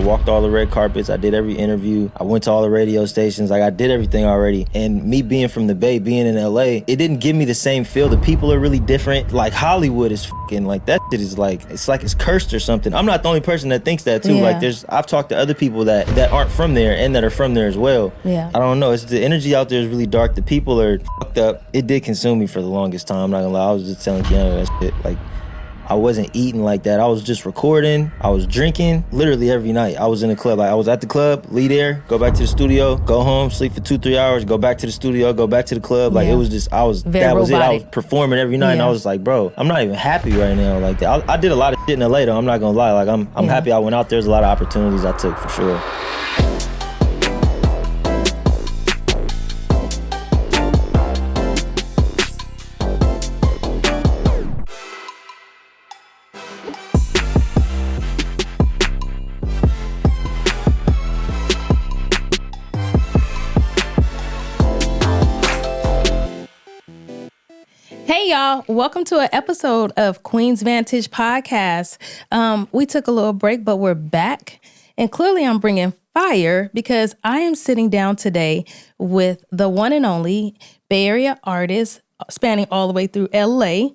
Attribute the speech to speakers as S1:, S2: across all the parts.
S1: I walked all the red carpets. I did every interview. I went to all the radio stations. Like, I did everything already. And me being from the Bay, being in LA, it didn't give me the same feel. The people are really different. Like, Hollywood is fucking, like, that shit is like it's cursed or something. I'm not the oned person that thinks that too.
S2: Yeah.
S1: Like, I've talked to other people that aren't from there and that are from there as well.
S2: Yeah.
S1: I don't know. It's the energy out there is really dark. The people are fucked up. It did consume me for the longest time. I'm not gonna lie. I was just telling Kiana that shit. Like, I wasn't eating like that. I was just recording. I was drinking literally every night. I was in the club. Like, I was at the club, leave there, go back to the studio, go home, sleep for 2-3 hours, go back to the studio, go back to the club. Like, it was just, that was it. I was performing every night, and I was like, bro, I'm not even happy right now. Like, I did a lot of shit in LA though. I'm not gonna lie. Like, I'm happy I went out there. There's a lot of opportunities I took for sure.
S2: Hey, y'all. Welcome to an episode of Queen's Vantage podcast. We took a little break, but we're back. And clearly I'm bringing fire because I am sitting down today with the one and only Bay Area artist spanning all the way through LA,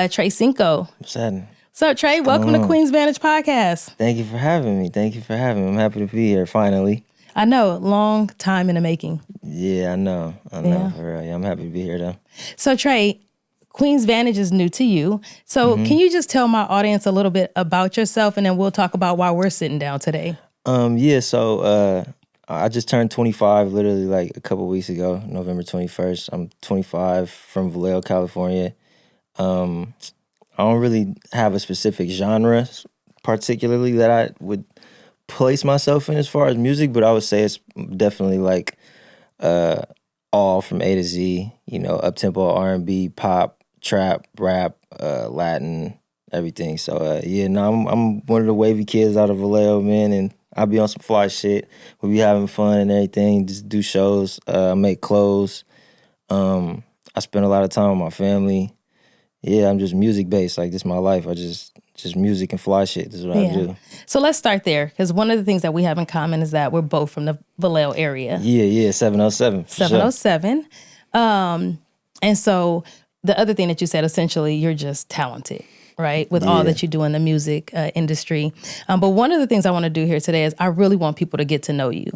S2: Tre Cinko.
S1: What's happening?
S2: What's up, Trey? Welcome to Queen's Vantage podcast.
S1: Thank you for having me. I'm happy to be here finally.
S2: I know, long time in the making.
S1: Yeah, I know, for real. Yeah, I'm happy to be here though.
S2: So Trey, Queen's Vantage is new to you. So can you just tell my audience a little bit about yourself, and then we'll talk about why we're sitting down today?
S1: So I just turned 25 literally like a couple weeks ago, November 21st. I'm 25 from Vallejo, California. I don't really have a specific genre particularly that I would place myself in as far as music, but I would say it's definitely like all from A to Z, you know, up-tempo, R&B, pop, trap, rap, Latin, everything. So I'm one of the wavy kids out of Vallejo, man, and I'll be on some fly shit. We be having fun and everything, just do shows, make clothes. I spend a lot of time with my family. Yeah, I'm just music-based. Like, this is my life. I just music and fly shit. This is what I do. So
S2: let's start there, because one of the things that we have in common is that we're both from the Vallejo area.
S1: Yeah, 707.
S2: 707. Sure. And so the other thing that you said, essentially, you're just talented, right? With all that you do in the music industry. But one of the things I want to do here today is I really want people to get to know you.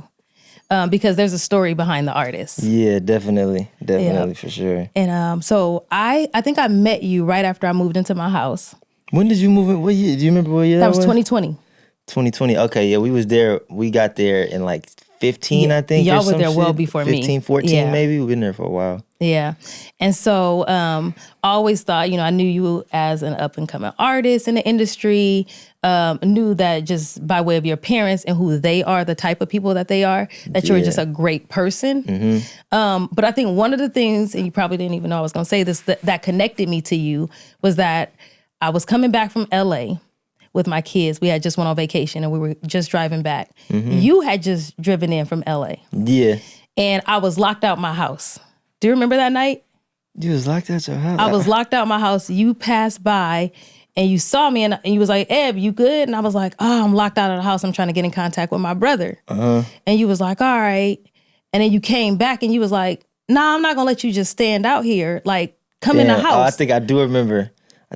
S2: Because there's a story behind the artist.
S1: Yeah, definitely, for sure.
S2: And so I think I met you right after I moved into my house.
S1: When did you move in? What year? Do you remember what year that was?
S2: That was 2020.
S1: 2020. Okay, yeah, we got there in like 15, I think.
S2: Y'all were there well before
S1: 15,
S2: me.
S1: 14 maybe. We've been there for a while.
S2: Yeah. And so I always thought, I knew you as an up-and-coming artist in the industry, knew that just by way of your parents and who they are, the type of people that they are, that you were just a great person. Mm-hmm. But I think one of the things, and you probably didn't even know I was going to say this, that connected me to you was that I was coming back from LA with my kids. We had just went on vacation and we were just driving back. Mm-hmm. You had just driven in from LA.
S1: Yeah.
S2: And I was locked out my house. Do you remember that night?
S1: You was locked out your house?
S2: I was locked out my house. You passed by and you saw me and you was like, Eb, you good? And I was like, oh, I'm locked out of the house. I'm trying to get in contact with my brother. Uh-huh. And you was like, all right. And then you came back and you was like, nah, I'm not going to let you just stand out here. Like, come in the house.
S1: I think I do remember.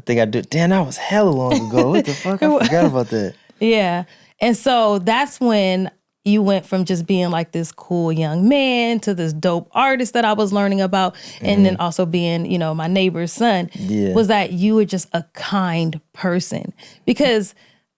S1: Damn, that was hella long ago. What the fuck? I forgot about that.
S2: Yeah. And so that's when you went from just being like this cool young man to this dope artist that I was learning about. And then also being, my neighbor's son. Yeah. Was that you were just a kind person. Because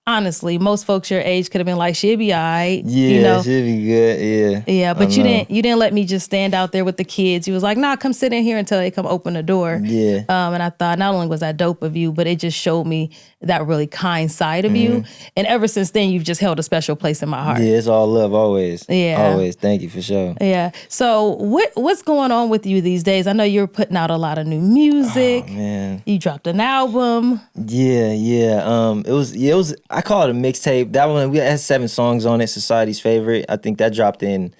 S2: honestly, most folks your age could have been like, she'll be all right.
S1: Yeah, she'll be good. Yeah.
S2: Yeah, but you didn't let me just stand out there with the kids. You was like, nah, come sit in here until they come open the door.
S1: Yeah.
S2: And I thought not only was that dope of you, but it just showed me that really kind side of you. And ever since then, you've just held a special place in my heart.
S1: Yeah, it's all love always.
S2: Yeah.
S1: Always. Thank you for sure.
S2: Yeah. So what's going on with you these days? I know you're putting out a lot of new music.
S1: Oh, man.
S2: You dropped an album.
S1: Yeah. It was I call it a mixtape. That one, we had 7 songs on it, Society's Favorite. I think that dropped it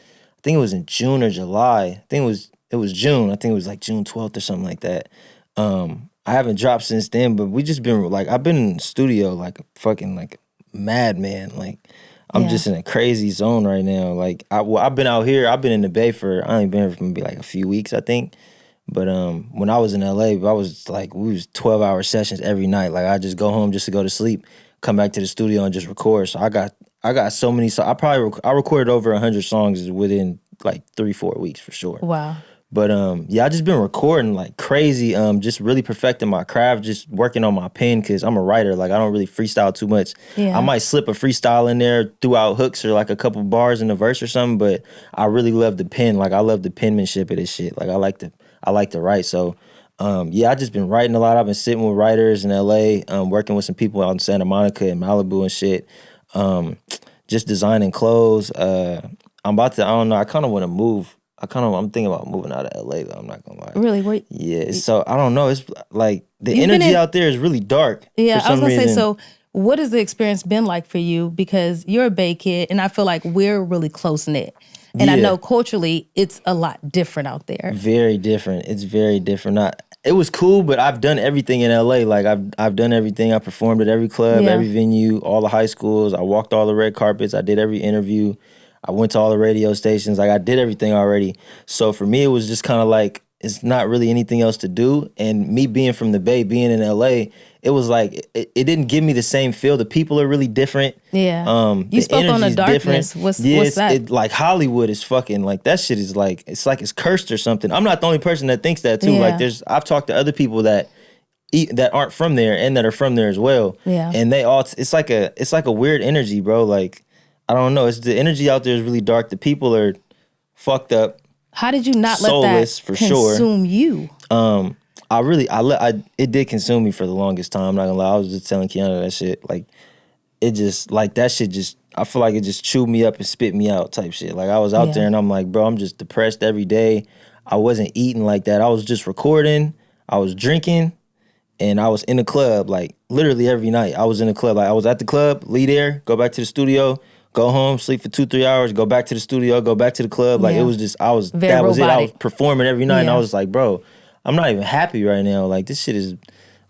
S1: was in June or July. I think it was June. I think it was like June 12th or something like that. I haven't dropped since then, but we just been like, I've been in the studio like a fucking like madman. Like, I'm just in a crazy zone right now. Like I've been out here. I've been in the Bay for I ain't been here for maybe like a few weeks, I think. But when I was in LA, I was like we was 12-hour sessions every night. Like I just go home just to go to sleep, come back to the studio and just record. So I got so many. So I recorded over 100 songs within like 3-4 weeks for sure.
S2: Wow.
S1: But yeah, I just been recording like crazy. Just really perfecting my craft, just working on my pen because I'm a writer. Like I don't really freestyle too much.
S2: Yeah.
S1: I might slip a freestyle in there throughout hooks or like a couple bars in a verse or something. But I really love the pen. Like I love the penmanship of this shit. Like I like to write. So yeah, I just been writing a lot. I've been sitting with writers in LA, working with some people out in Santa Monica and Malibu and shit. Just designing clothes. I'm about to. I don't know. I kind of want to move. I'm thinking about moving out of LA though. I'm not gonna lie.
S2: Really? Wait.
S1: Yeah. So I don't know. It's like the energy out there is really dark.
S2: Yeah,
S1: for some
S2: I was gonna
S1: reason.
S2: say. So, what has the experience been like for you? Because you're a Bay kid, and I feel like we're really close knit. And I know culturally, it's a lot different out there.
S1: Very different. It's very different. It was cool, but I've done everything in LA. Like I've done everything. I performed at every club, every venue, all the high schools. I walked all the red carpets. I did every interview. I went to all the radio stations. Like I did everything already. So for me, it was just kind of like it's not really anything else to do. And me being from the Bay, being in LA, it was like it didn't give me the same feel. The people are really different.
S2: Yeah. You spoke on the darkness. What's that?
S1: Like Hollywood is fucking like that shit is like it's cursed or something. I'm not the only person that thinks that too.
S2: Yeah.
S1: Like I've talked to other people that aren't from there and that are from there as well.
S2: Yeah.
S1: And they all it's like a weird energy, bro. Like I don't know. It's the energy out there is really dark. The people are fucked up.
S2: How did you not let
S1: soulless,
S2: that
S1: for
S2: consume you?
S1: It did consume me for the longest time. I'm not gonna lie. I was just telling Kiana that shit. Like it just like that shit just I feel like it just chewed me up and spit me out type shit. Like I was out there and I'm like, bro, I'm just depressed every day. I wasn't eating like that. I was just recording. I was drinking. And I was in the club like literally every night. I was in the club. Like I was at the club, leave there, go back to the studio, go home, sleep for 2-3 hours, go back to the studio, go back to the club. Like it was just that was it. I was performing every night and I was like, bro, I'm not even happy right now. Like this shit is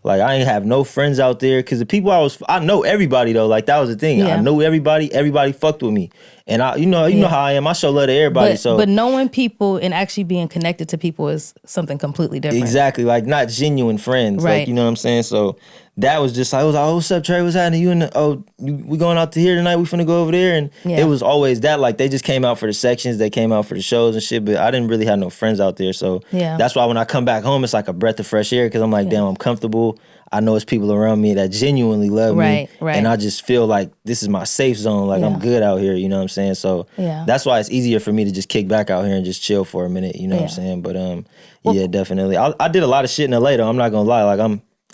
S1: like I ain't have no friends out there because the people I know everybody though. Like that was the thing. I knew everybody fucked with me. And you know how I am. I show love to everybody.
S2: But knowing people and actually being connected to people is something completely different.
S1: Exactly. Like not genuine friends.
S2: Right.
S1: Like you know what I'm saying? So that was just like, I was like, oh, what's up, Trey? What's happening? We going out to here tonight? We finna go over there? And it was always that. Like they just came out for the sections, they came out for the shows and shit, but I didn't really have no friends out there. So that's why when I come back home, it's like a breath of fresh air because I'm like, damn, I'm comfortable. I know it's people around me that genuinely love me. Right. And I just feel like this is my safe zone. Like I'm good out here, you know what I'm saying? So that's why it's easier for me to just kick back out here and just chill for a minute, you know what I'm saying? But yeah, definitely. I did a lot of shit in LA though, I'm not gonna lie. Like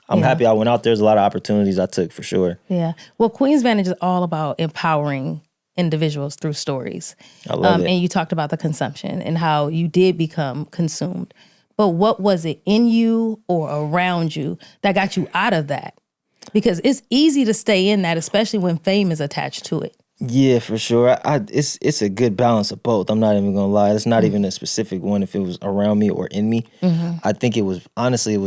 S1: I'm happy I went out there. There's a lot of opportunities I took for sure.
S2: Yeah. Well, Queen's Vantage is all about empowering individuals through stories.
S1: I love it.
S2: And you talked about the consumption and how you did become consumed. But what was it in you or around you that got you out of that? Because it's easy to stay in that, especially when fame is attached to it.
S1: Yeah, for sure. It's a good balance of both. I'm not even gonna lie. It's not even a specific one if it was around me or in me. I think it was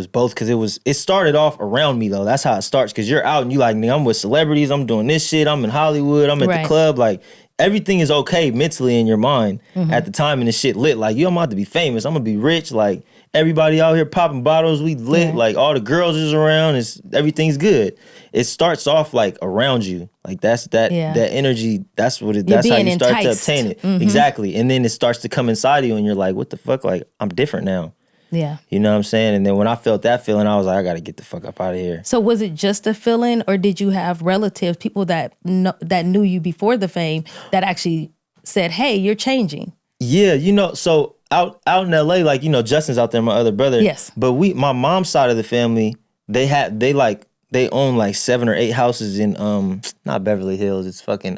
S1: both because it started off around me though. That's how it starts because you're out and you like, nigga, I'm with celebrities. I'm doing this shit. I'm in Hollywood. I'm at the club. Like everything is okay mentally in your mind at the time and the shit lit. Like I'm about to be famous. I'm gonna be rich. Like everybody out here popping bottles. We lit. Like all the girls is around. Everything's good. It starts off like around you. Like that energy, that's how you start to obtain it. Exactly. And then it starts to come inside you and you're like, what the fuck? Like I'm different now.
S2: Yeah.
S1: You know what I'm saying? And then when I felt that feeling, I was like, I got to get the fuck up out of here.
S2: So was it just a feeling or did you have relatives, people that knew you before the fame that actually said, hey, you're changing?
S1: Yeah, so out in LA, like, Justin's out there, my other brother.
S2: Yes.
S1: But my mom's side of the family, they own like 7 or 8 houses in not Beverly Hills, it's fucking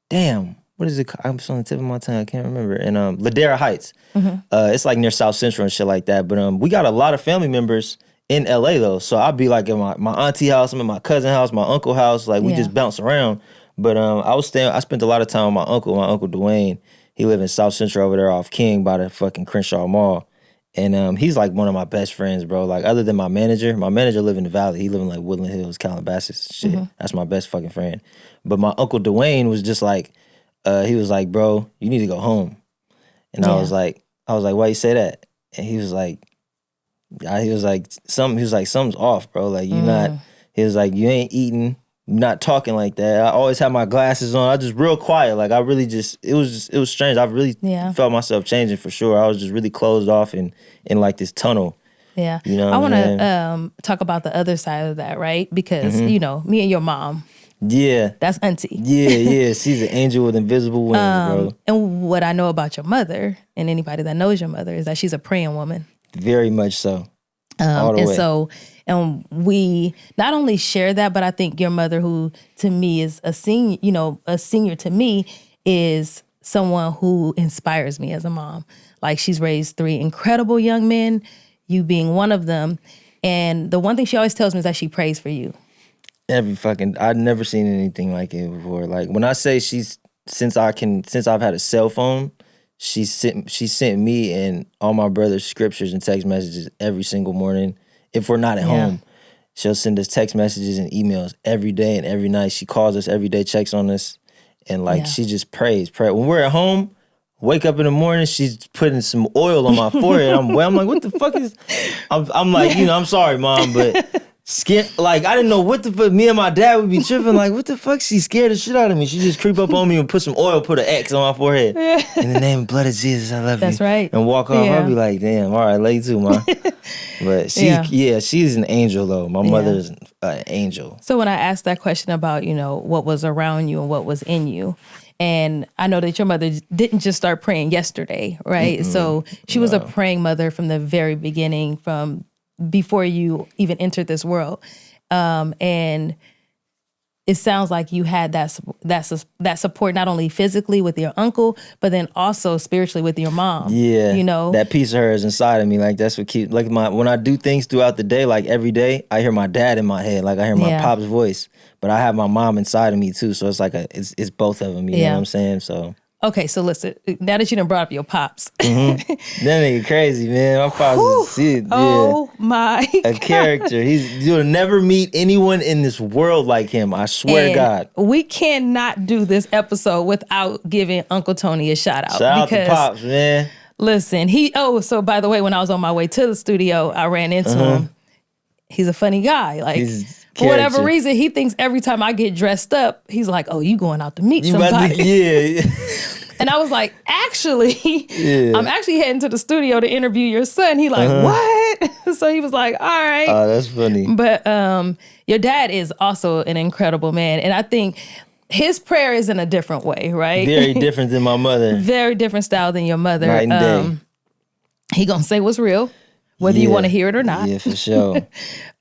S1: damn, what is it called? I'm on the tip of my tongue, I can't remember. In Ladera Heights. It's like near South Central and shit like that. But we got a lot of family members in LA though. So I'll be like in my auntie house, I'm in my cousin house, my uncle house, like we just bounce around. But I spent a lot of time with my uncle Dwayne. He lived in South Central over there off King by the fucking Crenshaw Mall. And he's like one of my best friends, bro. Like other than my manager live in the Valley. He live in like Woodland Hills, Calabasas, shit. That's my best fucking friend. But my Uncle Dwayne was just like, he was like, bro, you need to go home. And I was like, why you say that? And he was like, something's off, bro. Like you not. He was like, you ain't eating, you're not talking like that. I always have my glasses on. I just real quiet. Like I really it was strange. I really felt myself changing for sure. I was just really closed off in like this tunnel.
S2: Yeah.
S1: You know,
S2: I want to talk about the other side of that, right? Because you know, me and your mom.
S1: Yeah.
S2: That's auntie.
S1: Yeah. She's an angel with invisible wings, bro.
S2: And what I know about your mother, and anybody that knows your mother, is that she's a praying woman.
S1: Very much so. All the way.
S2: So, and we not only share that, but I think your mother, who to me is a senior to me, is someone who inspires me as a mom. Like she's raised 3 incredible young men, you being one of them. And the one thing she always tells me is that she prays for you.
S1: I've never seen anything like it before. Like when I say since I've had a cell phone, she sent me and all my brother's scriptures and text messages every single morning. If we're not at home, she'll send us text messages and emails every day and every night. She calls us every day, checks on us, and like she just prays. When we're at home, wake up in the morning, she's putting some oil on my forehead. I'm like, what the fuck is? I'm like, I'm sorry, Mom, but. Like I didn't know what the fuck. Me and my dad would be tripping. Like, what the fuck? She scared the shit out of me. She just creep up on me and put some oil, put an X on my forehead. In the name and blood of Jesus, I love you.
S2: That's right.
S1: And walk off. I'll be like, damn. All right, love you too, Mom. But she's an angel though. My mother is an angel.
S2: So when I asked that question about what was around you and what was in you, and I know that your mother didn't just start praying yesterday, right? So she was a praying mother from the very beginning, from before you even entered this world. And it sounds like you had that support not only physically with your uncle, but then also spiritually with your mom.
S1: Yeah. That piece of her is inside of me. Like that's what keeps, like when I do things throughout the day, like every day, I hear my dad in my head. Like I hear my pop's voice, but I have my mom inside of me too. So it's like it's both of them, you know what I'm saying? So.
S2: Okay, so listen, now that you done brought up your pops.
S1: That nigga crazy, man. My pops is
S2: Oh my
S1: a character. You'll never meet anyone in this world like him. I swear to God.
S2: We cannot do this episode without giving Uncle Tony a shout out.
S1: Shout out to Pops, man.
S2: Listen, so by the way, when I was on my way to the studio, I ran into him. He's a funny guy. Like for whatever reason, he thinks every time I get dressed up, he's like, "Oh, you going out to meet somebody?" And I was like, "Actually, I'm actually heading to the studio to interview your son." He like, "What?" So he was like, "All right."
S1: Oh, that's funny.
S2: But your dad is also an incredible man, and I think his prayer is in a different way, right?
S1: Very different than my mother.
S2: Very different style than your mother.
S1: Night and day.
S2: He gonna say what's real, whether you want to hear it or not.
S1: Yeah, for sure.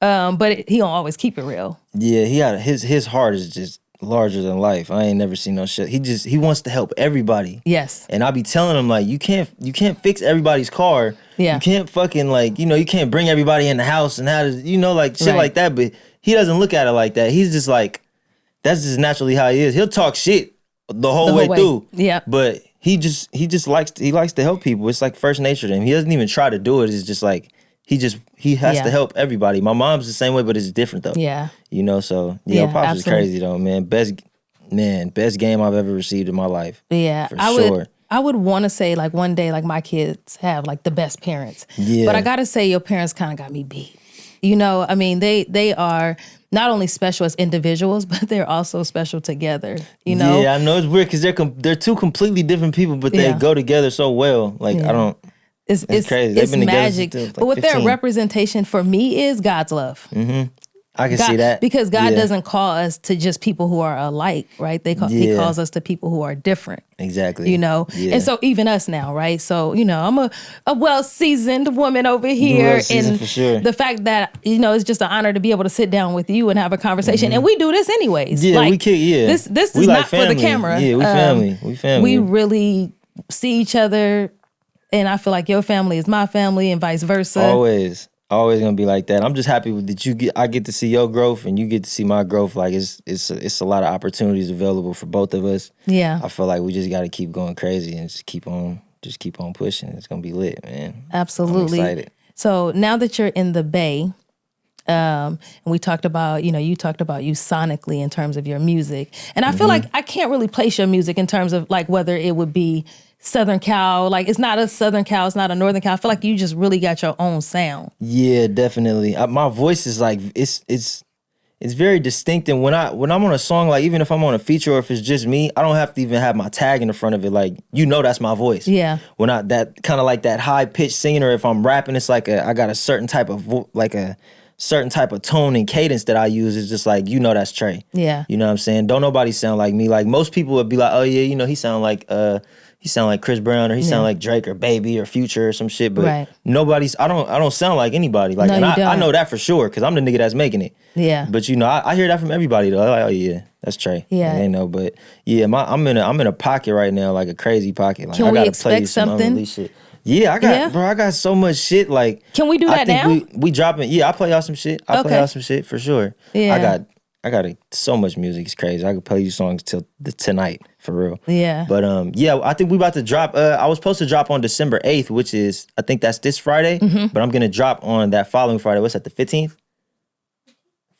S2: But he gonna always keep it real.
S1: Yeah, he had his heart is just larger than life. I ain't never seen no shit. He wants to help everybody.
S2: Yes.
S1: And I be telling him like, you can't fix everybody's car.
S2: Yeah.
S1: You can't fucking like, you can't bring everybody in the house and how to, like shit like that. But he doesn't look at it like that. He's just like, that's just naturally how he is. He'll talk shit the whole way through.
S2: Yeah.
S1: But he likes to help people. It's like first nature to him. He doesn't even try to do it. It's just like he has to help everybody. My mom's the same way, but it's different though.
S2: Yeah.
S1: So Pops is crazy though, man. Best game I've ever received in my life.
S2: Yeah.
S1: For sure.
S2: I would want to say like one day like my kids have like the best parents.
S1: Yeah.
S2: But I gotta say your parents kind of got me beat. I mean, they are not only special as individuals, but they're also special together.
S1: Yeah, I know it's weird because they're two completely different people, but they go together so well. Like I don't. It's crazy. They've been
S2: magic.
S1: Together since
S2: but what
S1: 15.
S2: their representation for me is God's love.
S1: Mm-hmm. I can see that.
S2: Because God doesn't call us to just people who are alike, right? He calls us to people who are different.
S1: Exactly.
S2: Yeah. And so even us now, right? So, I'm a well-seasoned woman over here. And
S1: for sure.
S2: The fact that, it's just an honor to be able to sit down with you and have a conversation. Mm-hmm. And we do this anyways.
S1: Yeah, we kick,
S2: This is not for the camera.
S1: Yeah, we family. We family.
S2: We really see each other. And I feel like your family is my family and vice versa.
S1: Always gonna be like that. I'm just happy that I get to see your growth and you get to see my growth. Like it's a lot of opportunities available for both of us.
S2: Yeah.
S1: I feel like we just got to keep going crazy and just keep on just keep on pushing. It's gonna be lit, man.
S2: Absolutely.
S1: I'm excited.
S2: So now that you're in the Bay, and we talked about, you talked about you sonically in terms of your music. And I feel like I can't really place your music in terms of like whether it would be Southern Cal. Like it's not a Southern Cal, it's not a Northern Cal. I feel like you just really got your own sound.
S1: Yeah, definitely. My voice is like it's very distinct. And when I'm on a song, like even if I'm on a feature or if it's just me, I don't have to even have my tag in the front of it. Like that's my voice.
S2: Yeah.
S1: When that kind of like that high pitched singing, or if I'm rapping, it's like I got a certain type of a certain type of tone and cadence that I use. Is just like that's Trey.
S2: Yeah.
S1: You know what I'm saying? Don't nobody sound like me. Like most people would be like, oh yeah, he sound like Chris Brown, or he sound like Drake or Baby or Future or some shit. But I don't sound like anybody. Like,
S2: no,
S1: and
S2: I
S1: know that for sure because I'm the nigga that's making it.
S2: Yeah.
S1: But I hear that from everybody though. Like, oh yeah, that's Trey.
S2: Yeah.
S1: They know. But yeah, I'm in a pocket right now, like a crazy pocket. Like,
S2: Can
S1: I
S2: we
S1: gotta
S2: expect
S1: play some
S2: something?
S1: unreleased shit. Yeah, I got so much shit. Like,
S2: can we do that now?
S1: I think we dropping. Yeah, I play y'all some shit. I play y'all some shit for sure.
S2: Yeah.
S1: I got so much music. It's crazy. I could play you songs till tonight for real.
S2: Yeah.
S1: But I think we about to drop. I was supposed to drop on December 8th, which is I think that's this Friday. But I'm gonna drop on that following Friday. What's that? The 15th,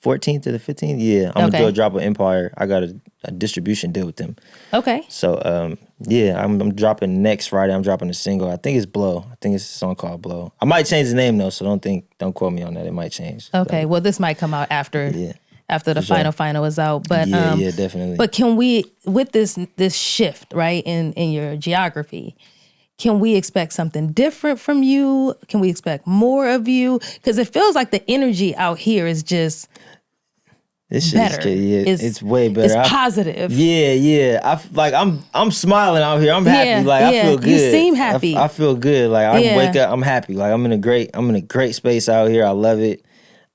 S1: 14th to the 15th. Yeah, I'm gonna do a drop with Empire. I got a distribution deal with them. Okay. So I'm dropping next Friday. I'm dropping a single. I think it's Blow. I think it's a song called Blow. I might change the name though, so don't quote me on that. It might change.
S2: Okay. Well, this might come out after. Yeah. After the final is out. But
S1: yeah, definitely.
S2: But can we, with this shift, right, in your geography, can we expect something different from you? Can we expect more of you? Because it feels like the energy out here is just better.
S1: It's way better.
S2: It's positive.
S1: Yeah. I'm smiling out here. I'm happy. I feel good.
S2: You seem happy.
S1: I feel good. Like I wake up, I'm happy. Like I'm in a great space out here. I love it.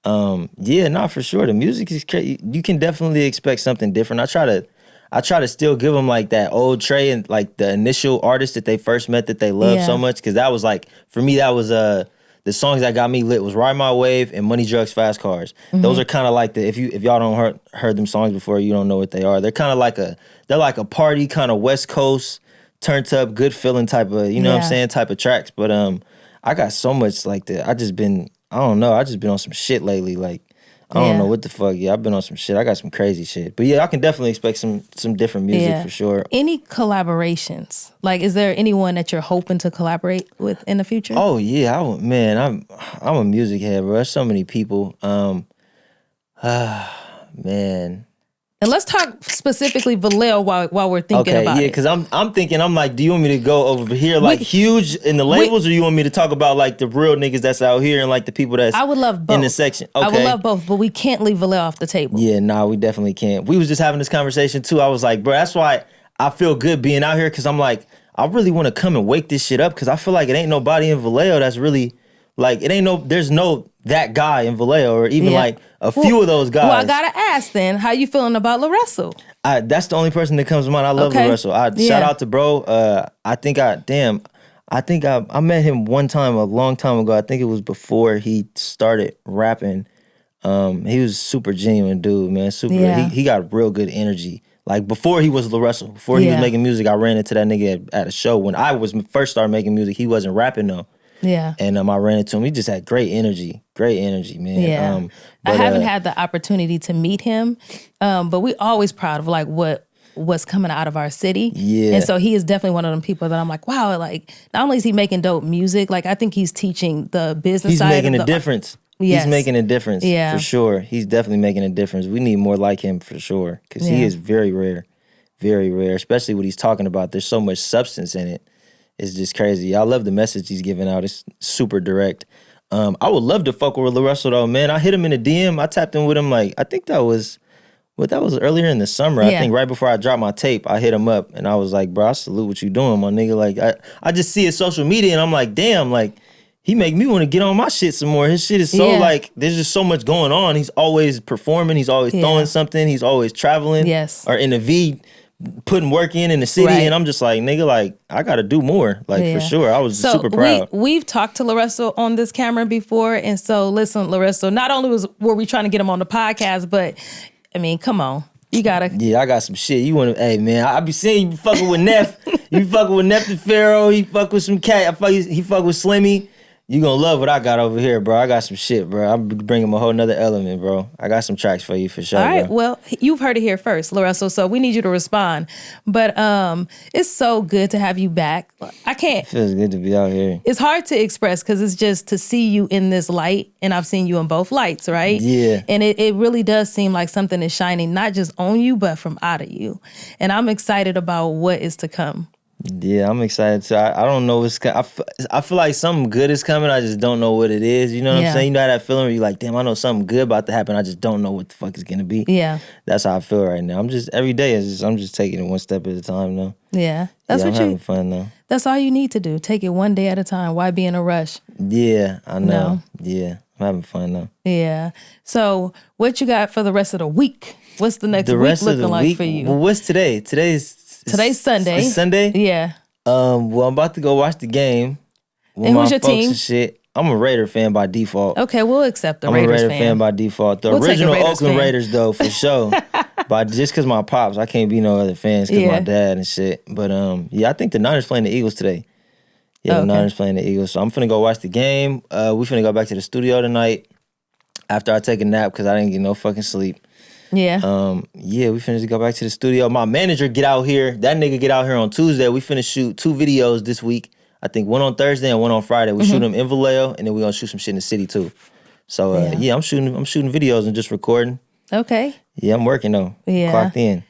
S1: For sure. The music is crazy. You can definitely expect something different. I try to still give them like that old Trey and like the initial artist that they first met that they love so much. Cause that was like, for me, that was the songs that got me lit was Ride My Wave and Money, Drugs, Fast Cars. Those are kind of like if y'all don't heard them songs before, you don't know what they are. They're kind of like a party kind of West Coast turned up, good feeling type of, you know what I'm saying, type of tracks. But I got so much like that. I just been on some shit lately. Like, I don't know what the fuck. Yeah, I've been on some shit. I got some crazy shit. But yeah, I can definitely expect some different music for sure.
S2: Any collaborations? Like, is there anyone that you're hoping to collaborate with in the future?
S1: Oh yeah, I'm a music head, bro. There's so many people. Man.
S2: And let's talk specifically Vallejo while we're thinking about it.
S1: Yeah, because I'm thinking, I'm like, do you want me to go over here like huge in the labels, or you want me to talk about like the real niggas that's out here and like the people that's
S2: I would love both.
S1: In the section? Okay.
S2: I would love both, but we can't leave Vallejo off the table.
S1: Yeah, nah, we definitely can't. We was just having this conversation too. I was like, bro, that's why I feel good being out here, because I'm like, I really want to come and wake this shit up, because I feel like it ain't nobody in Vallejo that's really like, there's no that guy in Vallejo, or even like a few of those guys.
S2: Well, I gotta ask then, how you feeling about LaRussell?
S1: That's the only person that comes to mind. I love LaRussell. Shout out to bro. I met him one time, a long time ago. I think it was before he started rapping. He was super genuine dude, man. He got real good energy. Like before he was LaRussell, before he was making music, I ran into that nigga at a show. When I was first started making music, he wasn't rapping though.
S2: Yeah.
S1: And I ran into him. He just had great energy, man.
S2: Yeah. I haven't had the opportunity to meet him, but we always proud of like what's coming out of our city. Yeah. And so he is definitely one of them people that I'm like, wow, like not only is he making dope music, like I think he's teaching the business side.
S1: He's making a difference. Yes. He's making a difference, for sure. He's definitely making a difference. We need more like him for sure, because he is very rare, especially what he's talking about. There's so much substance in it. It's just crazy. I love the message he's giving out. It's super direct. I would love to fuck with LaRussell though, man. I hit him in a DM. I tapped in with him like, I think that was earlier in the summer. I think right before I dropped my tape, I hit him up and I was like, bro, I salute what you doing, my nigga. Like I just see his social media and I'm like, damn, like he make me want to get on my shit some more. His shit is so like, there's just so much going on. He's always performing. He's always throwing something. He's always traveling. Yes. Or in the V, putting work in the city, and I'm just like, nigga, like I gotta do more, like for sure. I was super proud.
S2: We've talked to LaRussell on this camera before, and so listen, LaRussell, not only were we trying to get him on the podcast, but I mean, come on, you gotta.
S1: Yeah, I got some shit. You want to? Hey man, I be seeing you fucking with Neff. You fuck with Neptune Pharaoh, he fuck with some cat, he fuck with Slimmy. You gonna love what I got over here, bro. I got some shit, bro. I'm bringing a whole nother element, bro. I got some tracks for you for sure,
S2: All right,
S1: bro.
S2: well, you've heard it here first, Lorenzo, so we need you to respond. But it's so good to have you back. I can't.
S1: It feels good to be out here.
S2: It's hard to express because it's just to see you in this light, and I've seen you in both lights, right?
S1: Yeah.
S2: And it really does seem like something is shining, not just on you, but from out of you. And I'm excited about what is to come.
S1: Yeah, I'm excited too. I don't know what's coming. I feel like something good is coming. I just don't know what it is. You know what I'm saying? You know that feeling where you're like, damn, I know something good about to happen. I just don't know what the fuck it's gonna be.
S2: Yeah.
S1: That's how I feel right now. I'm just every day I'm just taking it one step at a time though.
S2: Yeah. That's
S1: I'm
S2: what
S1: having fun though.
S2: That's all you need to do. Take it one day at a time. Why be in a rush?
S1: Yeah, I know.
S2: No.
S1: Yeah, I'm having fun though.
S2: Yeah. So what you got for the rest of the week? What's the next week looking like for you?
S1: Well, what's today? Today's
S2: Sunday.
S1: It's Sunday?
S2: Yeah.
S1: Well, I'm about to go watch the game with
S2: And
S1: my
S2: who's your
S1: folks
S2: team?
S1: and shit. I'm a Raider fan by default.
S2: Okay, we'll accept the
S1: I'm
S2: Raiders
S1: a Raider fan by default. The
S2: We'll take a
S1: original
S2: Raiders
S1: Oakland
S2: fan.
S1: Raiders, though, for sure. But just because my pops, I can't be no other fans because
S2: Yeah.
S1: my dad and shit. But yeah, I think the Niners playing the Eagles today. Yeah, the
S2: Okay.
S1: Niners playing the Eagles. So I'm finna go watch the game. We finna go back to the studio tonight after I take a nap because I didn't get no fucking sleep.
S2: Yeah.
S1: Yeah, we finna go back to the studio. My manager get out here. That nigga get out here on Tuesday. We finna shoot 2 videos this week. I think one on Thursday and one on Friday. We shoot them in Vallejo, and then we gonna shoot some shit in the city too. So yeah, I'm shooting videos and just recording.
S2: Okay.
S1: Yeah, I'm working though.
S2: Yeah.
S1: Clocked in.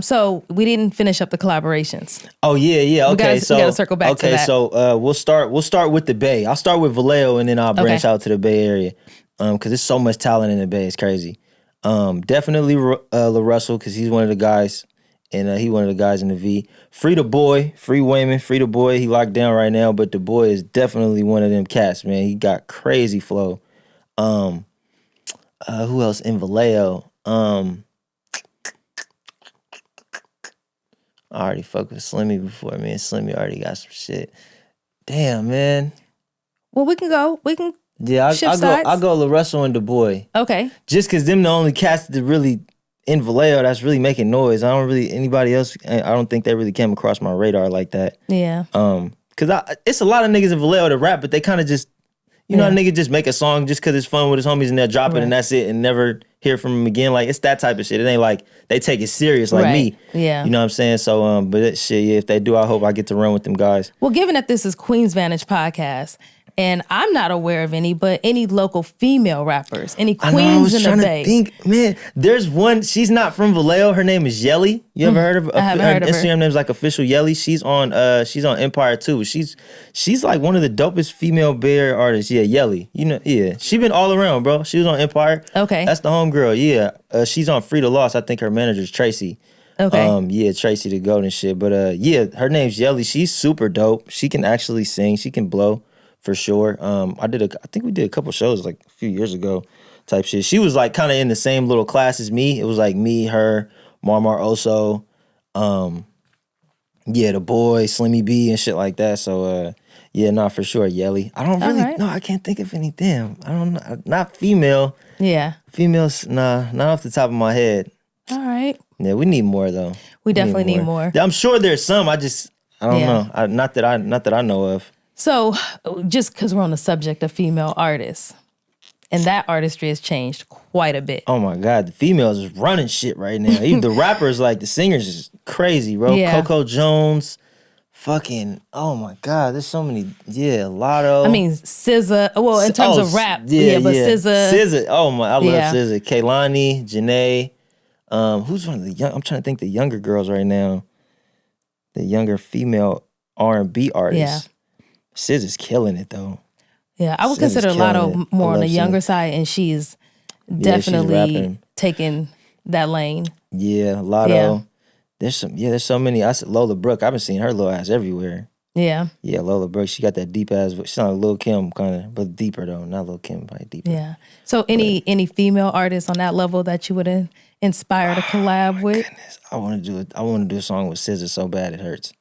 S2: So we didn't finish up the collaborations.
S1: Oh yeah. Okay,
S2: we gotta circle back to that.
S1: Okay, so we'll start with the Bay. I'll start with Vallejo and then I'll branch out to the Bay Area. Because there's so much talent in the Bay. It's crazy. Definitely LaRussell because he's one of the guys, and he one of the guys in the V. Free the boy, free Wayman, free the boy. He locked down right now, but the boy is definitely one of them cats, man. He got crazy flow. Who else in Vallejo? I already fucked with Slimmy before, man. Slimmy already got some shit. Damn, man.
S2: Well, we can go.
S1: Yeah,
S2: Shift sides?
S1: I'll go LaRussell and the boy.
S2: Okay.
S1: Just because them the only cats that really in Vallejo that's really making noise. I don't think they really came across my radar like that.
S2: Yeah.
S1: Cause it's a lot of niggas in Vallejo that rap, but they kind of just, you know, a nigga just make a song just cause it's fun with his homies and they'll drop it and that's it and never hear from him again. Like it's that type of shit. It ain't like they take it serious like me.
S2: Yeah.
S1: You know what I'm saying? So, but shit, yeah, if they do, I hope I get to run with them guys.
S2: Well, given that this is Queen's Vantage podcast, and I'm not aware of any, but any local female rappers, any queens in the Bay.
S1: Think, man, there's one. She's not from Vallejo. Her name is Yelly. You ever heard of her?
S2: I haven't heard of her.
S1: Instagram name's like Official Yelly. She's on Empire too. She's like one of the dopest female Bay Area artists. Yeah, Yelly. You know, yeah. She been all around, bro. She was on Empire.
S2: Okay.
S1: That's the homegirl. Yeah. She's on Free to Loss. I think her manager's Tracy.
S2: Okay.
S1: Yeah, Tracy the Goat and shit. But yeah, her name's Yelly. She's super dope. She can actually sing. She can blow. For sure. I think we did a couple shows like a few years ago type shit. She was like kind of in the same little class as me. It was like me, her, Marmar Oso, yeah, the boy, Slimmy B and shit like that. So yeah, nah, for sure, Yelly. I don't really no, I can't think of any damn. I don't know. Not female.
S2: Yeah.
S1: Females, nah, not off the top of my head.
S2: All right.
S1: Yeah, we need more though.
S2: We definitely need more.
S1: I'm sure there's some. I don't know. Not that I know of.
S2: So, just because we're on the subject of female artists, and that artistry has changed quite a bit.
S1: Oh my God, the females is running shit right now. Even the rappers, like the singers, is crazy, bro.
S2: Yeah.
S1: Coco Jones, fucking. Oh my God, there's so many. Yeah, Lotto.
S2: I mean, SZA. Well, in terms of rap, but SZA.
S1: SZA. Oh my, I love
S2: Yeah.
S1: SZA. Kaylani, Janae. Who's one of the young? I'm trying to think the younger girls right now. The younger female R&B artists.
S2: Yeah.
S1: SZA's killing it though.
S2: Yeah, I would
S1: SZA's
S2: consider
S1: killing
S2: Lotto
S1: it.
S2: more
S1: I
S2: on the
S1: love
S2: younger
S1: SZA.
S2: side, and she's
S1: she's
S2: definitely
S1: rapping.
S2: taking that lane.
S1: Yeah, Lotto.
S2: Yeah.
S1: There's so many. I said Lola Brooke. I've been seeing her little ass everywhere.
S2: Yeah,
S1: Yeah, Lola Brooke. She got that deep ass. She's not Lil Kim kind of, but deeper though. Not Lil Kim, but deeper.
S2: yeah. So, any female artists on that level that you would inspire to collab with?
S1: Goodness, I want to do a song with SZA so bad it hurts.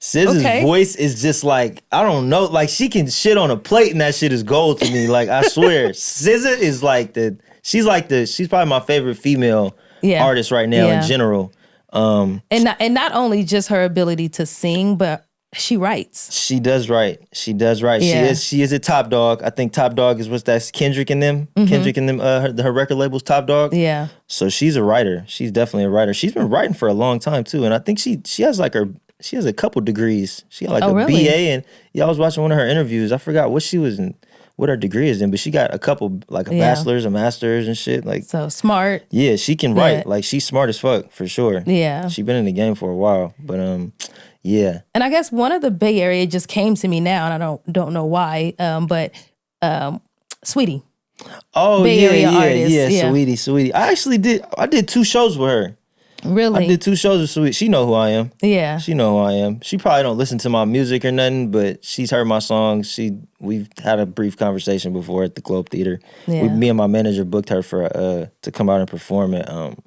S1: SZA's voice is just like, I don't know, like she can shit on a plate and that shit is gold to me. Like I swear, SZA is like she's probably my favorite female artist right now in general.
S2: And not only just her ability to sing, but she writes.
S1: She does write.
S2: Yeah.
S1: She is a Top Dog. I think Top Dog is that's Kendrick and them. Kendrick and them. Her record label's Top Dog.
S2: Yeah.
S1: So she's a writer. She's definitely a writer. She's been writing for a long time too, and I think she has she has a couple degrees. She got like a
S2: really?
S1: BA, and I was watching one of her interviews. I forgot what she was in, what her degree is in, but she got a couple, like a bachelor's, a master's, and shit. Like,
S2: so smart.
S1: Yeah, she can write. Like, she's smart as fuck for sure.
S2: Yeah,
S1: she been in the game for a while, but yeah.
S2: And I guess one of the Bay Area just came to me now, and I don't know why, but Sweetie.
S1: Oh,
S2: Bay Area artist.
S1: Yeah, Sweetie. I did 2 shows with her.
S2: Really?
S1: I did 2 shows with Sweetie. She know who I am.
S2: Yeah.
S1: She know who I am. She probably don't listen to my music or nothing, but she's heard my songs. We've had a brief conversation before at the Globe Theater.
S2: Yeah.
S1: Me and my manager booked her for to come out and perform at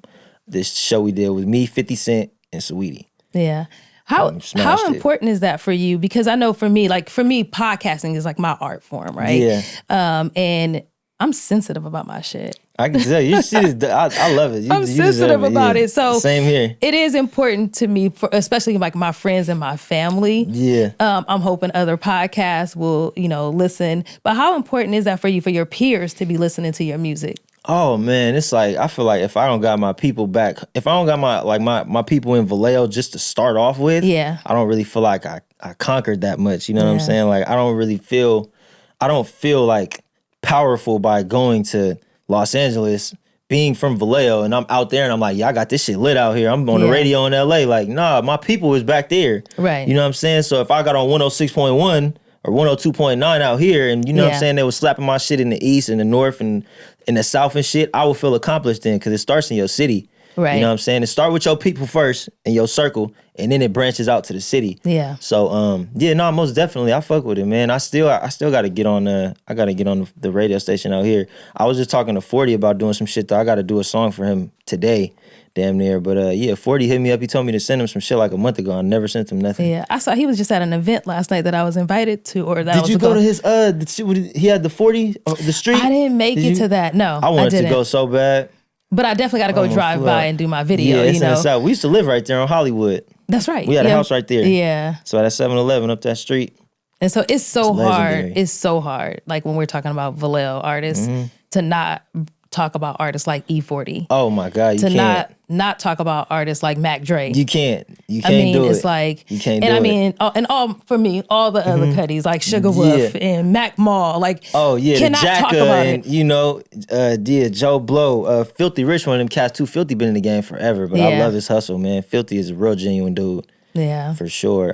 S1: this show we did with me, 50 Cent, and Sweetie.
S2: Yeah. How important is that for you? Because I know for me, podcasting is like my art form, right?
S1: Yeah.
S2: And I'm sensitive about my shit.
S1: I can tell you. I love it.
S2: I'm sensitive about it. So
S1: same here.
S2: It is important to me, especially like my friends and my family.
S1: Yeah.
S2: I'm hoping other podcasts will, listen. But how important is that for you, for your peers to be listening to your music?
S1: Oh man, it's like I feel like if I don't got my people back, if I don't got my people in Vallejo just to start off with, I don't really feel like I conquered that much. You know what I'm saying? Like I don't feel like powerful by going to Los Angeles, being from Vallejo, and I'm out there and I'm like, I got this shit lit out here. I'm on the radio in LA. Like, nah, my people is back there.
S2: Right.
S1: You know what I'm saying? So if I got on 106.1 or 102.9 out here, and you know what I'm saying, they was slapping my shit in the east and the north and in the south and shit, I would feel accomplished then, because it starts in your city.
S2: Right.
S1: You know what I'm saying? It start with your people first and your circle, and then it branches out to the city.
S2: Yeah.
S1: So most definitely I fuck with it, man. I still gotta get on the radio station out here. I was just talking to 40 about doing some shit though. I gotta do a song for him today. Damn near. But 40 hit me up. He told me to send him some shit like a month ago. I never sent him nothing.
S2: Yeah. I saw he was just at an event last night that I was invited to, or that
S1: Did you go to his he had the 40 the street?
S2: I didn't make it to that. No.
S1: I wanted to go so bad.
S2: But I definitely got to go drive by and do my video.
S1: Yeah, it's in the South. We used to live right there on Hollywood.
S2: That's right.
S1: We had a house right there.
S2: Yeah.
S1: So at 7-Eleven up that street.
S2: And so it's so hard. It's so hard. Like when we're talking about Vallejo artists, to not talk about artists like E40.
S1: Oh my God, you can't.
S2: Not talk about artists like Mac Dre.
S1: You can't do it.
S2: It's like,
S1: you can't do
S2: it.
S1: it.
S2: And I mean, for me, all the other cutties like Sugar Wolf and Mac Mall, like,
S1: the
S2: cannot talk about
S1: it. Joe Blow, Filthy Rich, one of them cats too. Filthy been in the game forever, but I love his hustle, man. Filthy is a real genuine dude.
S2: Yeah,
S1: for sure.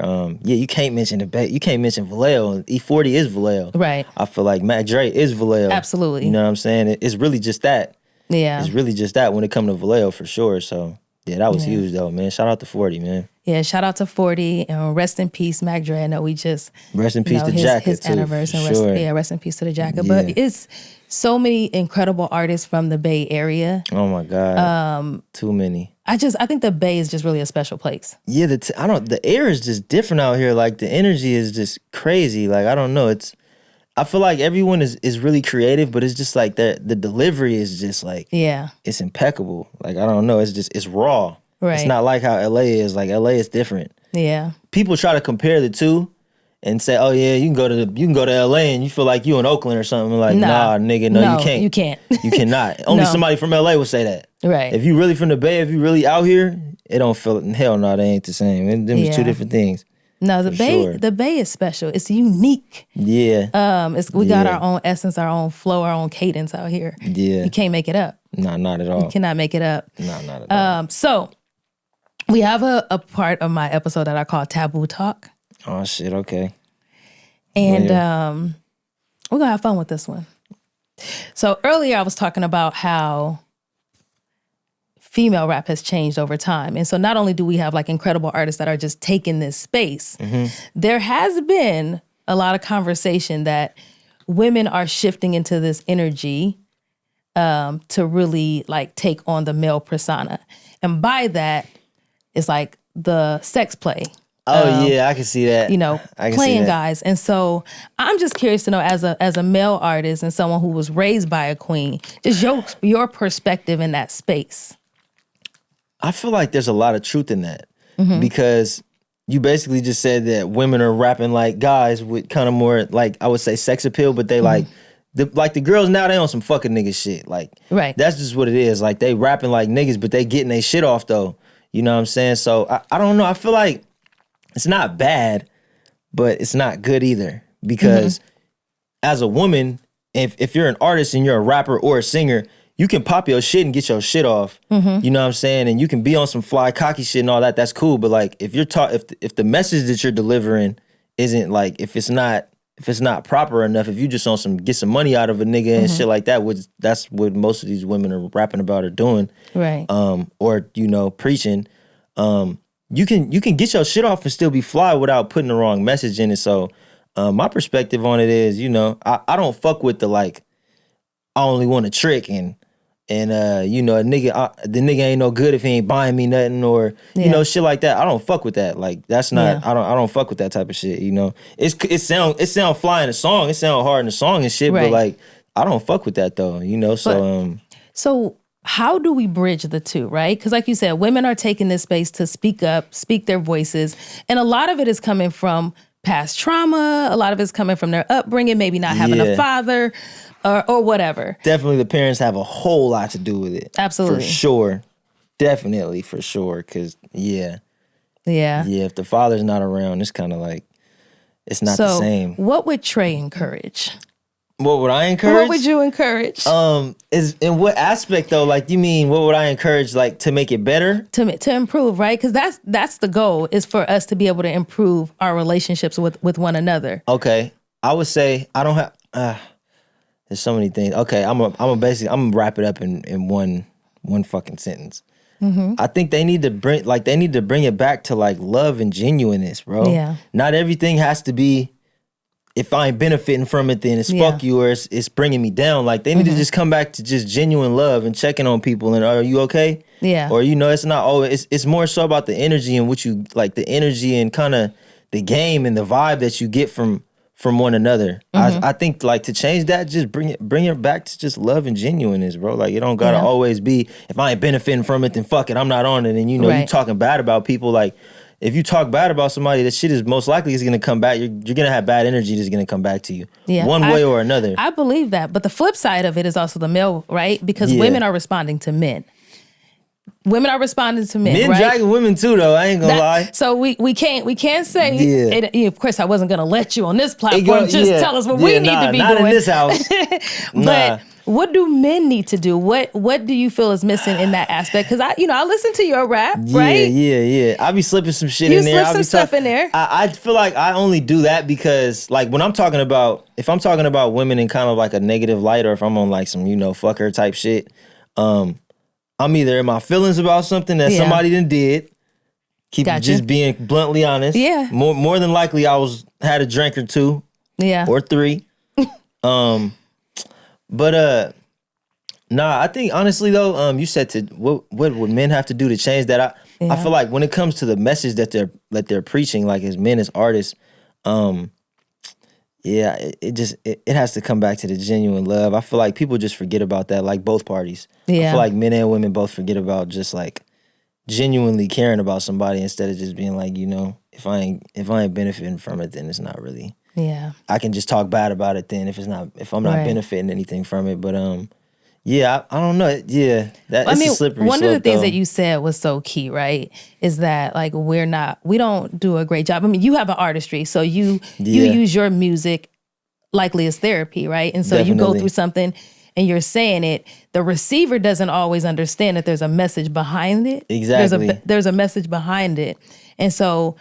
S1: You can't mention you can't mention Vallejo. E40 is Vallejo,
S2: right?
S1: I feel like Mac Dre is Vallejo.
S2: Absolutely.
S1: You know what I'm saying? It's really just that.
S2: Yeah,
S1: it's really just that when it comes to Vallejo for sure. So yeah, that was huge though, man. Shout out to 40, man.
S2: Yeah, shout out to 40 and rest in peace, Mac Dre. I know we just
S1: rest in peace to Jacket
S2: his
S1: too.
S2: Anniversary.
S1: Sure.
S2: Rest in peace to the Jacket. Yeah. But it's so many incredible artists from the Bay Area.
S1: Oh my God, too many.
S2: I think the Bay is just really a special place.
S1: Yeah, the air is just different out here. Like the energy is just crazy. Like I don't know. I feel like everyone is really creative, but it's just like the delivery is just like it's impeccable. Like I don't know. It's raw.
S2: Right.
S1: It's not like how LA is. Like LA is different.
S2: Yeah.
S1: People try to compare the two and say, "Oh yeah, you can go to LA and you feel like you in Oakland or something." Like, nah, nigga, no, you can't.
S2: You can't.
S1: You cannot. Only somebody from LA would say that.
S2: Right.
S1: If you really from the Bay, if you really out here, it don't feel. Hell no, they ain't the same. Them is two different things.
S2: No, the Bay is special. It's unique.
S1: Yeah.
S2: We got our own essence, our own flow, our own cadence out here.
S1: Yeah.
S2: You can't make it up.
S1: No, not at all.
S2: You cannot make it up.
S1: No, not at all.
S2: So we have a part of my episode that I call Taboo Talk.
S1: Oh shit, okay.
S2: And we're gonna have fun with this one. So earlier I was talking about how female rap has changed over time. And so not only do we have like incredible artists that are just taking this space, there has been a lot of conversation that women are shifting into this energy to really like take on the male persona. And by that, it's like the sex play.
S1: Oh yeah, I can see that.
S2: Playing guys. And so I'm just curious to know, as a male artist and someone who was raised by a queen, just your perspective in that space.
S1: I feel like there's a lot of truth in that because you basically just said that women are rapping like guys with kind of more like I would say sex appeal, but they like the girls now they on some fucking nigga shit. Like that's just what it is. Like they rapping like niggas, but they getting their shit off though. You know what I'm saying? So I don't know. I feel like it's not bad, but it's not good either because as a woman, if you're an artist and you're a rapper or a singer, you can pop your shit and get your shit off. You know what I'm saying? And you can be on some fly cocky shit and all that. That's cool. But like if you're if the message that you're delivering isn't like if it's not proper enough, if you just on some get some money out of a nigga and shit like that, which that's what most of these women are rapping about or doing.
S2: Right.
S1: Or, you know, preaching. You can get your shit off and still be fly without putting the wrong message in it. So my perspective on it is, you know, I don't fuck with the like I only want a trick and you know, the nigga ain't no good if he ain't buying me nothing or you know shit like that. I don't fuck with that. Like that's not. I don't fuck with that type of shit. You know, it sound fly in a song. It sound hard in a song and shit. But like I don't fuck with that though. You know, so
S2: so how do we bridge the two, right? Because like you said, women are taking this space to speak up, speak their voices, and a lot of it is coming from past trauma. A lot of it's coming from their upbringing, maybe not having a father. Or whatever. Definitely
S1: the parents have a whole lot to do with it.
S2: Absolutely.
S1: For sure. Definitely, for sure. Because, yeah, if the father's not around, it's kind of like, it's not the same.
S2: What would Trey encourage?
S1: What would I encourage?
S2: What would you encourage?
S1: Is in what aspect, though? Like, you mean, what would I encourage, like, to make it better?
S2: To improve, right? Because that's the goal, is for us to be able to improve our relationships with one another.
S1: Okay. I would say, I don't have... There's so many things. Okay, I'm gonna wrap it up in one fucking sentence. I think they need to bring it back to like love and genuineness, bro.
S2: Yeah.
S1: Not everything has to be if I ain't benefiting from it, then it's fuck you or it's bringing me down. Like they need to just come back to just genuine love and checking on people and are you okay?
S2: Yeah.
S1: Or you know, it's not always it's more so about the energy and what you like the energy and kind of the game and the vibe that you get from one another. I think like to change that, just bring it back to just love and genuineness, bro. Like it don't gotta always be if I ain't benefiting from it, then fuck it, I'm not on it. And you know, you talking bad about people. Like if you talk bad about somebody, that shit is most likely is gonna come back. You're gonna have bad energy that's gonna come back to you, one way or another.
S2: I believe that, but the flip side of it is also the male, right? Because women are responding to men. Women are responding to men,
S1: men
S2: right?
S1: dragging women too, though. I ain't gonna lie.
S2: So we can't say. It, of course, I wasn't gonna let you on this platform. Tell us what we need to be
S1: not
S2: doing
S1: in this house.
S2: But what do men need to do? What do you feel is missing in that aspect? Because I listen to your rap, right?
S1: Yeah. I be slipping some shit in there.
S2: You slip some stuff in there.
S1: I feel like I only do that because, like, when if I'm talking about women in kind of like a negative light, or if I'm on like some fuck her type shit, I'm either in my feelings about something that somebody done did. Just being bluntly honest.
S2: Yeah.
S1: More than likely, I had a drink or two.
S2: Yeah.
S1: Or three. But I think honestly though, you said what would men have to do to change that? I feel like when it comes to the message that they're preaching, like as men, as artists, it has to come back to the genuine love. I feel like people just forget about that, like both parties. Yeah. I feel like men and women both forget about just like genuinely caring about somebody instead of just being like, if I ain't benefiting from it, then it's not really.
S2: Yeah.
S1: I can just talk bad about it then if I'm not benefiting anything from it. But I don't know. Yeah. It's a slippery
S2: one
S1: slope,
S2: of the things
S1: though.
S2: that you said was so key, right? Is that like we don't do a great job. I mean, you have an artistry, so you use your music likely as therapy, right? And so you go through something and you're saying it, the receiver doesn't always understand that there's a message behind it.
S1: Exactly.
S2: There's a message behind it. And so,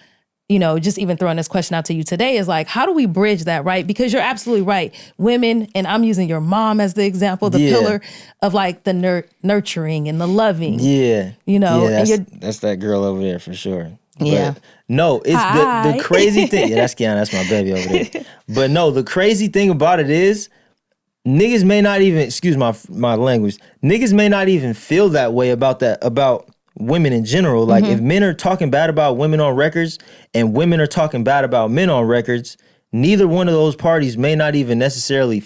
S2: just even throwing this question out to you today is like, how do we bridge that, right? Because you're absolutely right. Women, and I'm using your mom as the example, the pillar of like the nurturing and the loving.
S1: Yeah. That's that girl over there for sure.
S2: Yeah.
S1: But no, it's the crazy thing. Yeah, that's Kiana. That's my baby over there. But no, the crazy thing about it is niggas may not even, excuse my language, niggas may not even feel that way about women in general. Like if men are talking bad about women on records and women are talking bad about men on records, neither one of those parties may not even necessarily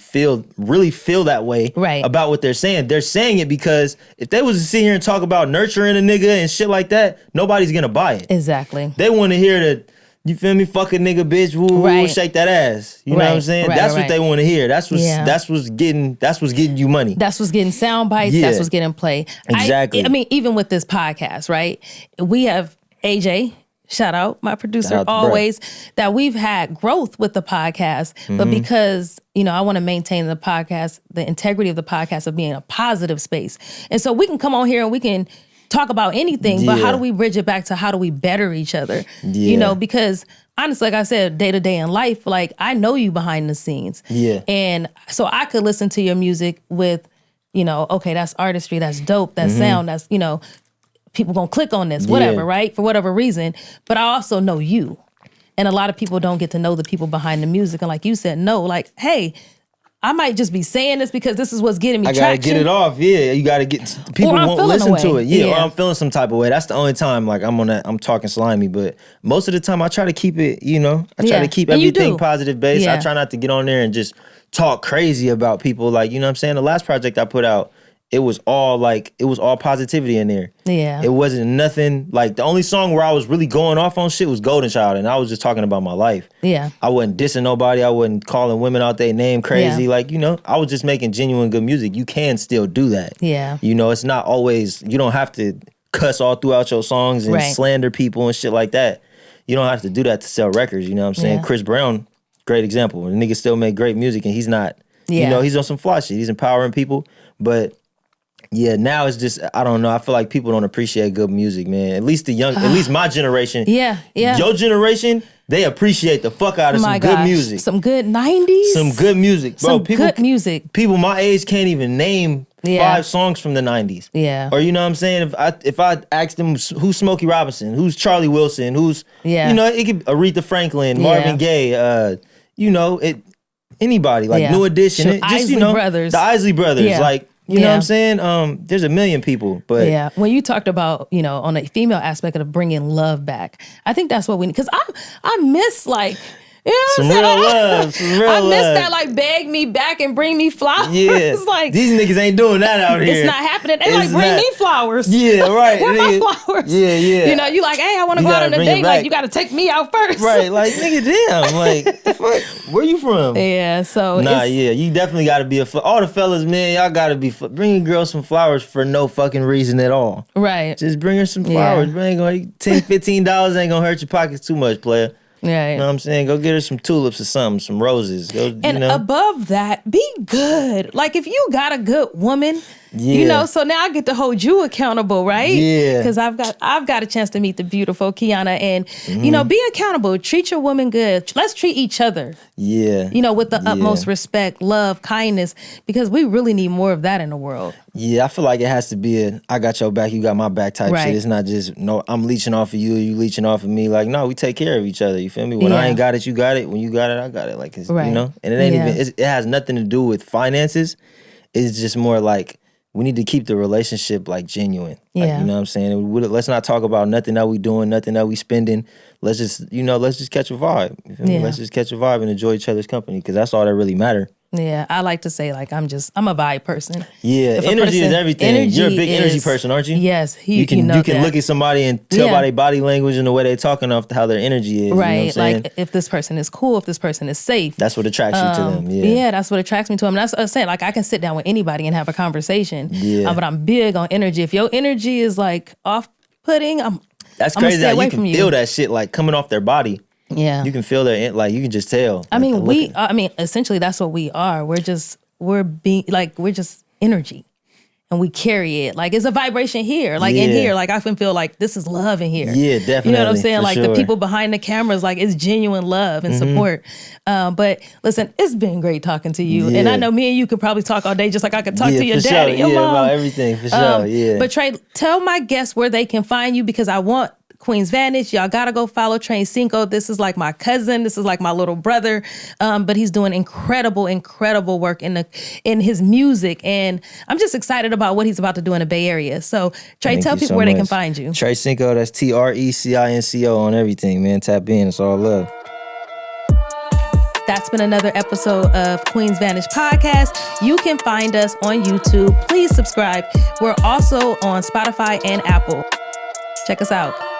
S1: really feel that way
S2: Right.
S1: about what they're saying. They're saying it because if they was to sit here and talk about nurturing a nigga and shit like that, nobody's gonna buy it.
S2: Exactly.
S1: They want to hear that, you feel me, fuck a nigga, bitch, woo, woo,
S2: Right.
S1: shake that ass. You know what I'm saying?
S2: Right,
S1: That's
S2: right.
S1: what they want to hear. That's what's getting you money.
S2: That's what's getting sound bites.
S1: Yeah.
S2: That's what's getting play.
S1: Exactly.
S2: I mean, even with this podcast, right? We have AJ, shout out, my producer,
S1: Shout out to
S2: always, that we've had growth with the podcast. But because, I want to maintain the podcast, the integrity of the podcast of being a positive space. And so we can come on here and we can talk about anything, but how
S1: Yeah.
S2: do we bridge it back to how do we better each other?
S1: Yeah.
S2: Because honestly, like I said, day to day in life, like I know you behind the scenes.
S1: Yeah.
S2: And so I could listen to your music with, okay, that's artistry, that's dope, that's sound, that's, people gonna click on this, whatever,
S1: Yeah.
S2: right? For whatever reason. But I also know you. And a lot of people don't get to know the people behind the music. And like you said, no, like, hey, I might just be saying this because this is what's getting me
S1: I gotta
S2: traction.
S1: get it off. Yeah, you gotta get. People
S2: Or I'm
S1: won't
S2: feeling
S1: listen to
S2: away.
S1: it. Yeah, or
S2: Yeah.
S1: I'm feeling some type of way. That's the only time. Like I'm talking slimy, but most of the time I try to keep it. I try
S2: Yeah.
S1: to keep
S2: And you
S1: everything
S2: do.
S1: positive based. I
S2: Yeah.
S1: try not to get on there and just talk crazy about people. Like, you know what I'm saying? The last project I put out, it was all positivity in there.
S2: Yeah.
S1: It wasn't nothing like the only song where I was really going off on shit was Golden Child, and I was just talking about my life.
S2: Yeah.
S1: I wasn't dissing nobody. I wasn't calling women out their name crazy.
S2: Yeah.
S1: Like, I was just making genuine good music. You can still do that.
S2: Yeah.
S1: It's not always, you don't have to cuss all throughout your songs and
S2: Right.
S1: slander people and shit like that. You don't have to do that to sell records. You know what I'm saying?
S2: Yeah.
S1: Chris Brown, great example. The nigga still make great music and he's not,
S2: Yeah.
S1: he's on some fly shit. He's empowering people. But yeah, now it's just, I don't know. I feel like people don't appreciate good music, man. At least at least my generation.
S2: Yeah, yeah.
S1: Your generation, they appreciate the fuck out of
S2: My
S1: some good
S2: gosh.
S1: music.
S2: Some good 90s.
S1: Some good music. Bro,
S2: Some good music.
S1: People my age can't even name
S2: Yeah.
S1: 5 songs from the 90s.
S2: Yeah.
S1: Or you know what I'm saying? If I asked them who's Smokey Robinson, who's Charlie Wilson, who's
S2: Yeah.
S1: it could Aretha Franklin, Marvin Gaye, anybody, like
S2: Yeah.
S1: New Edition.
S2: Sure.
S1: It just,
S2: Isley Brothers.
S1: The Isley Brothers.
S2: Yeah.
S1: Like, you know what
S2: Yeah.
S1: I'm saying? There's a million people, but
S2: Yeah, when you talked about, on a female aspect of bringing love back, I think that's what we need. Because I miss
S1: some real love, some real
S2: I miss
S1: love.
S2: that, like, beg me back and bring me flowers.
S1: Yeah,
S2: It's like,
S1: these niggas ain't doing that out here.
S2: it's not happening. They
S1: It's
S2: bring
S1: not.
S2: me flowers.
S1: Yeah, right.
S2: Where my
S1: Nigga.
S2: flowers?
S1: Yeah, yeah.
S2: You like, hey, I want to
S1: You
S2: go out
S1: gotta
S2: on a
S1: bring it
S2: date.
S1: back.
S2: Like, you got to take me out first.
S1: Right, like, nigga, damn, like, the fuck, where you from?
S2: Yeah, so
S1: Nah,
S2: it's,
S1: yeah, you definitely got to be all the fellas, man, y'all got to be bringing girls some flowers for no fucking reason at all.
S2: right.
S1: Just bring her some flowers. Yeah. Ain't gonna $10, $15 ain't gonna hurt your pockets too much, player.
S2: Right.
S1: You know what I'm saying? Go get her some tulips or something, some roses. Go,
S2: And above that, be good. Like, if you got a good woman, so now I get to hold you accountable, right?
S1: Yeah.
S2: Because I've got a chance to meet the beautiful Kiana, and be accountable. Treat your woman good. Let's treat each other.
S1: Yeah.
S2: With the utmost respect, love, kindness, because we really need more of that in the world.
S1: Yeah, I feel like it has to be I got your back, you got my back type
S2: Right.
S1: shit. It's not just, no, I'm leeching off of you, you leeching off of me. Like, no, we take care of each other, you feel me? When I ain't got it, you got it. When you got it, I got it. Like, it's,
S2: Right.
S1: And it ain't even, it has nothing to do with finances. It's just more like, we need to keep the relationship, like, genuine. Like,
S2: Yeah.
S1: you know what I'm saying? Let's not talk about nothing that we doing, nothing that we spending. Let's just, let's just catch a vibe. You feel me? Let's just catch a vibe and enjoy each other's company, because that's all that really matter.
S2: Yeah, I like to say, like, I'm a vibe person.
S1: Yeah,
S2: If a
S1: energy is
S2: person-
S1: everything.
S2: energy
S1: You're a big energy
S2: is-
S1: person, aren't you?
S2: Yes,
S1: you can
S2: that.
S1: look at somebody and tell
S2: Yeah.
S1: by their body language and the way they're talking off how their energy is.
S2: Right,
S1: You know what I'm saying?
S2: like, if this person is cool, if this person is safe.
S1: That's what attracts you to them. Yeah.
S2: Yeah, that's what attracts me to them. That's what I'm saying. Like, I can sit down with anybody and have a conversation.
S1: Yeah.
S2: But I'm big on energy. If your energy is, like, off-putting,
S1: That's
S2: I'm gonna
S1: crazy
S2: stay
S1: that
S2: away
S1: you
S2: from
S1: can
S2: you.
S1: feel that shit like coming off their body.
S2: Yeah.
S1: You can feel their, like, you can just tell.
S2: I mean, essentially that's what we are. We're just energy. And we carry it. Like, it's a vibration here. Like, in
S1: Yeah.
S2: here. Like, I can feel like this is love in here.
S1: Yeah, definitely.
S2: You know what I'm saying?
S1: for
S2: Like,
S1: sure.
S2: the people behind the cameras, like, it's genuine love and support. But listen, it's been great talking to you. And
S1: Yeah.
S2: I know me and you could probably talk all day, just like I could talk
S1: Yeah,
S2: to your
S1: for
S2: daddy,
S1: sure.
S2: your
S1: Yeah,
S2: mom.
S1: about everything, for sure. Yeah.
S2: But Trey, tell my guests where they can find you, because I want Queen's Vantage. Y'all gotta go follow Tre Cinko. This is like my cousin. This is like my little brother. But he's doing incredible work in his music, and I'm just excited about what he's about to do in the Bay Area. So Trey,
S1: Thank
S2: tell
S1: you
S2: people
S1: so
S2: where they can
S1: much.
S2: find you.
S1: Tre Cinko, that's TRECINCO on everything, man. Tap in. It's all love.
S2: been another episode of Queen's Vantage Podcast. You can find us on YouTube. Please subscribe. We're also on Spotify and Apple. Check us out.